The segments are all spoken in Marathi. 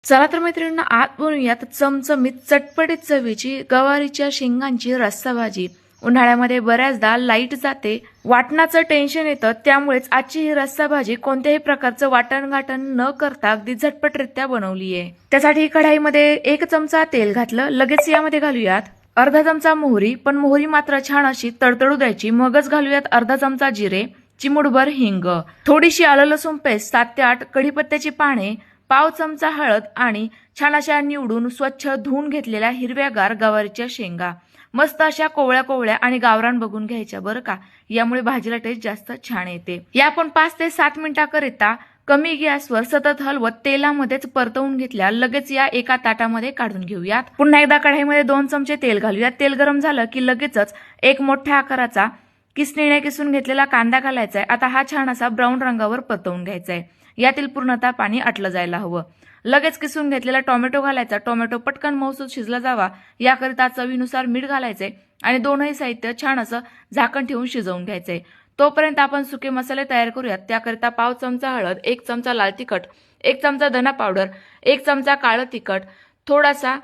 चला तर मैत्रिणींना आत बनवूयात चमचमीत चटपटीत चवीची गवारीच्या शेंगांची रस्सा भाजी। उन्हाळ्यामध्ये बऱ्याचदा लाईट जाते, वाटणाचं टेन्शन येतं, त्यामुळेच आजची ही रस्सा भाजी कोणत्याही प्रकारचं वाटण घाटण न करता अगदी झटपटरित्या बनवली आहे। त्यासाठी कढाईमध्ये 1 चमचा तेल घातलं, लगेच यामध्ये घालूयात अर्धा चमचा मोहरी, पण मोहरी मात्र छान अशी तडतडू द्यायची। मगच घालूयात अर्धा चमचा जिरे, चिमूटभर हिंग, थोडीशी आलं लसूण पेस्ट, 7 ते 8 कढीपत्त्याची पाने, पाव चमचा हळद आणि छान अशा निवडून स्वच्छ धुवून घेतलेल्या हिरव्यागार गवारीच्या शेंगा। मस्त अशा कोवळ्या कोवळ्या आणि गावरान बघून घ्यायच्या बरं का, यामुळे भाजीला टेस्ट जास्त छान येते। या आपण 5 ते 7 मिनिटांकरिता कमी गॅसवर सतत हलवत तेलामध्येच परतवून घेतल्या। लगेच या एका ताटामध्ये काढून घेऊयात। पुन्हा एकदा कढईमध्ये 2 चमचे तेल घालूयात। तेल गरम झालं की लगेचच एक मोठ्या आकाराचा किसणीने किसून घेतलेला कांदा घालायचा आहे। आता हा छान असा ब्राऊन रंगावर परतवून घ्यायचा आहे। यातील पूर्णतः पाणी आटलं जायला हवं। लगेच किसून घेतलेला टोमॅटो घालायचा। टोमॅटो पटकन मऊसूत शिजला जावा याकरिता चवीनुसार मीठ घालायचे आणि दोनही साहित्य छान असं झाकण ठेवून शिजवून घ्यायचे। तोपर्यंत आपण सुके मसाले तयार करूयात। त्याकरिता पाव चमचा हळद, 1 चमचा लाल तिखट, 1 चमचा धना पावडर, 1 चमचा काळं तिखट, थोडासा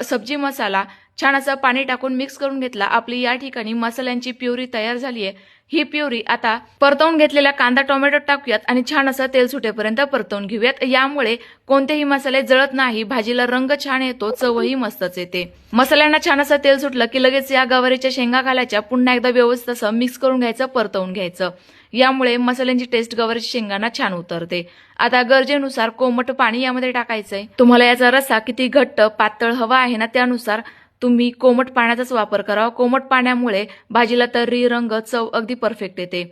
सब्जी मसाला, छान असं पाणी टाकून मिक्स करून घेतला। आपली या ठिकाणी मसाल्यांची प्युरी तयार झाली आहे। ही प्युरी आता परतवून घेतलेला कांदा टोमॅटो टाकूयात आणि छान असं तेल सुटेपर्यंत परतवून घेऊयात। यामुळे कोणतेही मसाले जळत नाही, भाजीला रंग छान येतो, चवही मस्तच येते। मसाल्यांना छान असं तेल सुटलं की लगेच या गवारीच्या शेंगा घालायच्या। पुन्हा एकदा व्यवस्थित असं मिक्स करून घ्यायचं, परतवून घ्यायचं। यामुळे मसाल्यांची टेस्ट गवारीच्या शेंगांना छान उतरते। आता गरजेनुसार कोमट पाणी यामध्ये टाकायचंय। तुम्हाला याचा रस्सा किती घट्ट पातळ हवा आहे ना, त्यानुसार तुम्ही कोमट पाण्याचाच वापर करावा। कोमट पाण्यामुळे भाजीला तर्री, रंग, चव अगदी परफेक्ट येते।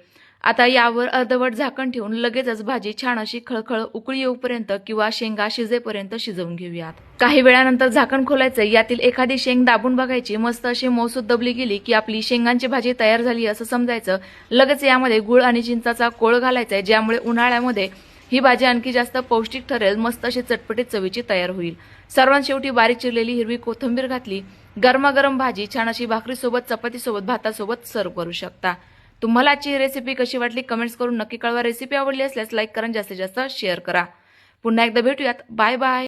आता यावर अर्धवट झाकण ठेवून लगेचच भाजी छान अशी खळखळ उकळी येऊपर्यंत किंवा शेंगा शिजेपर्यंत शिजवून घेऊयात। काही वेळानंतर झाकण खोलायचं, यातील एखादी शेंग दाबून बघायची। मस्त अशी मऊसूत दबली गेली की आपली शेंगांची भाजी तयार झाली असं समजायचं। लगेच यामध्ये गुळ आणि चिंचाचा कोळ घालायचा आहे, ज्यामुळे उन्हाळ्यामध्ये ही भाजी आणखी जास्त पौष्टिक ठरेल, मस्त अशी चटपटीत चवीची तयार होईल। सर्वात शेवटी बारीक चिरलेली हिरवी कोथिंबीर घातली। गरमागरम भाजी छान अशी भाकरीसोबत, चपातीसोबत, भातासोबत सर्व करू शकता। तुम्हाला आजची रेसिपी कशी वाटली कमेंट्स करून नक्की कळवा। रेसिपी आवडली असल्यास लाईक करा, जास्तीत जास्त शेअर करा। पुन्हा एकदा भेटूयात। Bye bye.